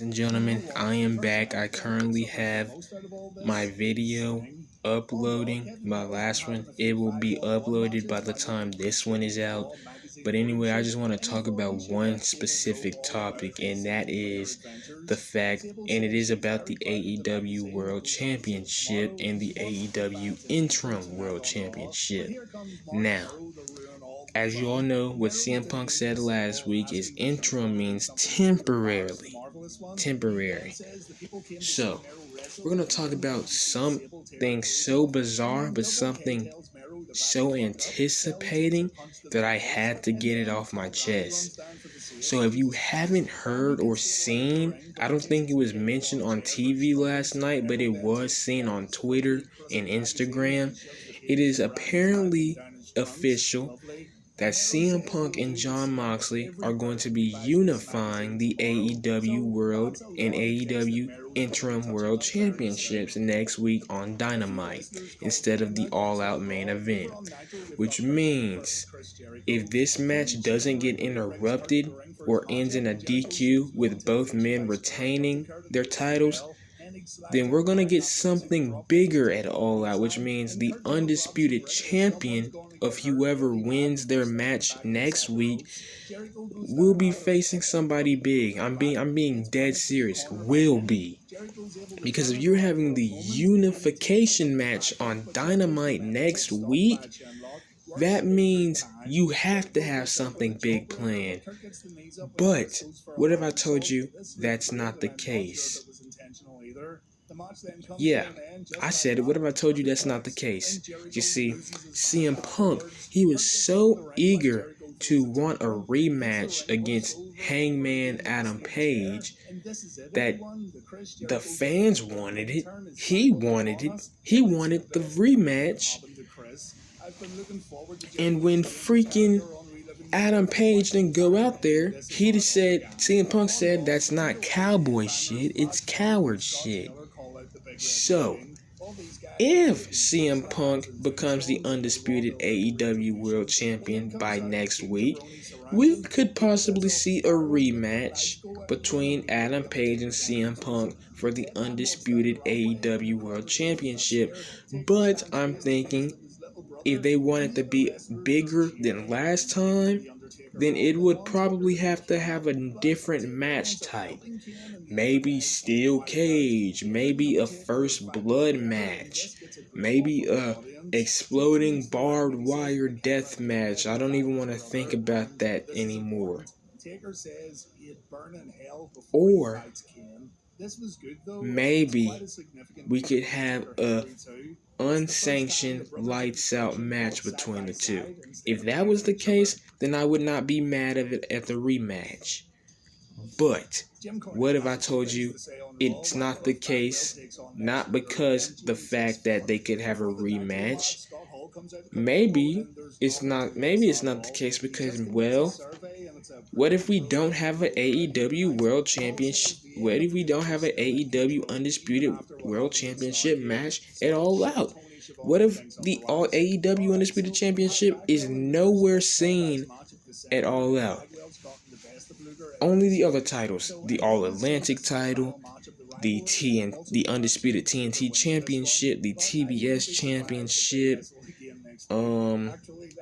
And gentlemen, I am back. I currently have my video uploading. My last one, it will be uploaded by the time this one is out. But anyway, I just want to talk about one specific topic, and that is the fact, and it is about the AEW World Championship and the AEW Interim World Championship. Now, as you all know, what CM Punk said last week is interim means temporary. So, we're going to talk about something so bizarre, but something so anticipating that I had to get it off my chest. So if you haven't heard or seen, I don't think it was mentioned on TV last night, but it was seen on Twitter and Instagram. It is apparently official that CM Punk and Jon Moxley are going to be unifying the AEW World and AEW Interim World Championships next week on Dynamite instead of the all-out main event. Which means if this match doesn't get interrupted or ends in a DQ with both men retaining their titles, then we're going to get something bigger at All Out, which means the undisputed champion of whoever wins their match next week will be facing somebody big. I'm being dead serious. Will be. Because if you're having the unification match on Dynamite next week, that means you have to have something big planned. But what if I told you that's not the case? Yeah, I said it. What if I told you that's not the case? You see, CM Punk, he was so eager to want a rematch against Hangman Adam Page that the fans wanted it. He wanted it. He wanted the rematch. And when freaking Adam Page didn't go out there, he just said, CM Punk said, that's not cowboy shit, it's coward shit. So, if CM Punk becomes the undisputed AEW World Champion by next week, we could possibly see a rematch between Adam Page and CM Punk for the undisputed AEW World Championship. But I'm thinking, if they want it to be bigger than last time, then it would probably have to have a different match type. Maybe steel cage, maybe a first blood match, maybe a exploding barbed wire death match. I don't even want to think about that anymore. Or maybe we could have a unsanctioned lights out match between the two. If that was the case, then I would not be mad at it at the rematch. But what if I told you it's not the case? Not because the fact that they could have a rematch. Maybe it's not the case because, well, what if we don't have an AEW World Championship? What if we don't have an AEW Undisputed World Championship match at All Out? What if the All AEW Undisputed Championship is nowhere seen at All Out? Only the other titles, the All Atlantic title, the Undisputed TNT Championship, the TBS Championship,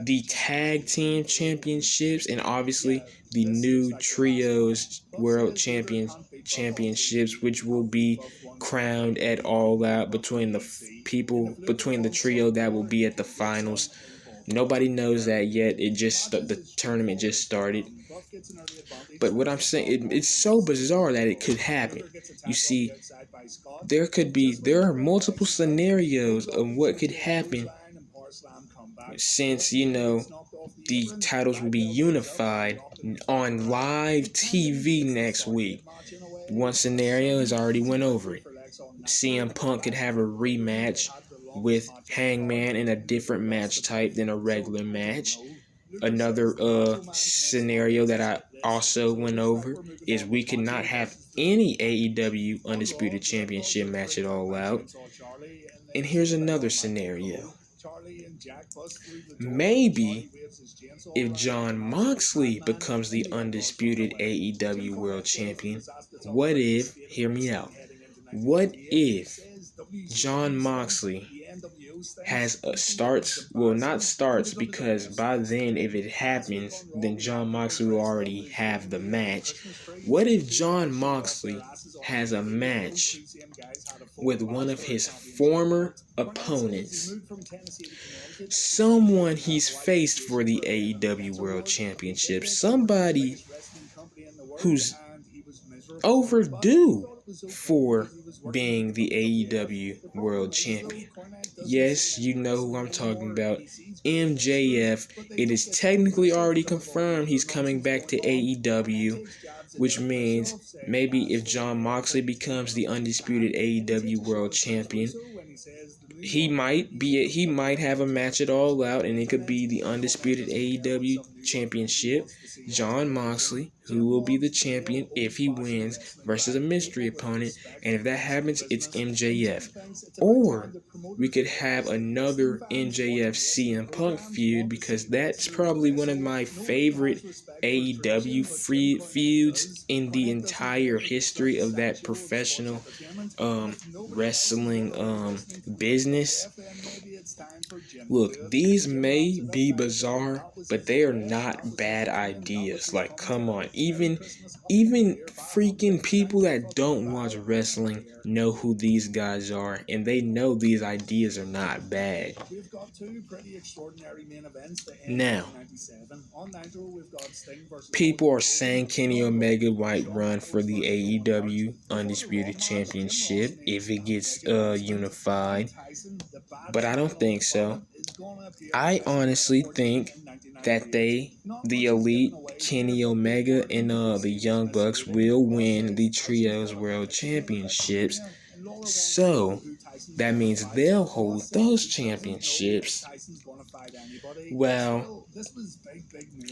the Tag Team Championships, and obviously the new Trios World Championships, which will be crowned at All Out between the trio that will be at the finals. Nobody knows that yet. The tournament just started. But what I'm saying, it's so bizarre that it could happen. You see, there are multiple scenarios of what could happen since, the titles will be unified on live TV next week. One scenario is already went over it. CM Punk could have a rematch with Hangman in a different match type than a regular match. Another scenario that I also went over is we could not have any AEW Undisputed Championship match at All Out. And here's another scenario. Maybe if John Moxley becomes the undisputed AEW World Champion, what if, hear me out, what if John Moxley has a starts, well, not starts, because by then, if it happens, then John Moxley will already have the match. What if John Moxley has a match with one of his former opponents, someone he's faced for the AEW World Championship, somebody who's overdue for being the AEW World Champion? Yes, you know who I'm talking about. MJF. It is technically already confirmed he's coming back to AEW, which means maybe if John Moxley becomes the undisputed AEW World Champion, he might have a match at All Out, and it could be the undisputed AEW Championship. John Moxley, who will be the champion if he wins, versus a mystery opponent, and if that happens, it's MJF. Or we could have another MJF CM Punk feud, because that's probably one of my favorite AEW feuds in the entire history of that professional wrestling business. Look, these may be bizarre, but they are not bad ideas. Like, come on, even freaking people that don't watch wrestling know who these guys are, and they know these ideas are not bad. Now, people are saying Kenny Omega might run for the AEW Undisputed Championship if it gets unified, but I don't think so. I honestly think that the Elite, Kenny Omega, and the Young Bucks will win the Trios World Championships. So that means they'll hold those championships. Well,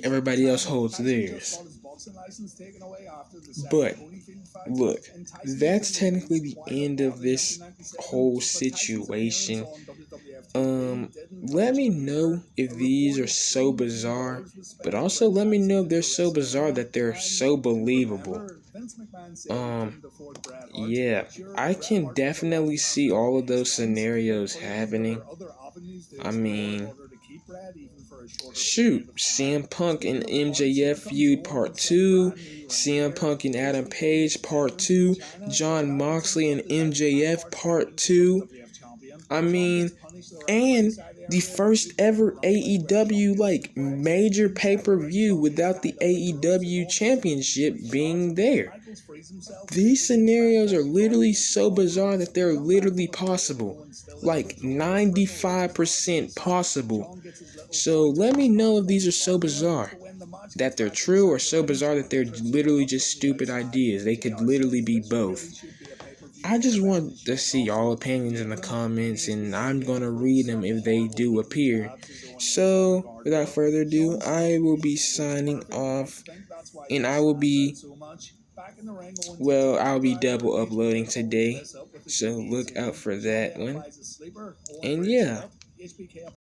everybody else holds theirs. But look, that's technically the end of this whole situation. Let me know if these are so bizarre, but also let me know if they're so bizarre that they're so believable. Yeah, I can definitely see all of those scenarios happening. I mean, shoot, CM Punk and MJF feud part 2, CM Punk and Adam Page part 2, John Moxley and MJF part 2. I mean, and the first ever AEW major pay-per-view without the AEW championship being there. These scenarios are literally so bizarre that they're literally possible. Like 95% possible. So let me know if these are so bizarre that they're true, or so bizarre that they're literally just stupid ideas. They could literally be both. I just want to see y'all opinions in the comments, and I'm going to read them if they do appear. So, without further ado, I will be signing off, and I'll be double uploading today, so look out for that one. And yeah.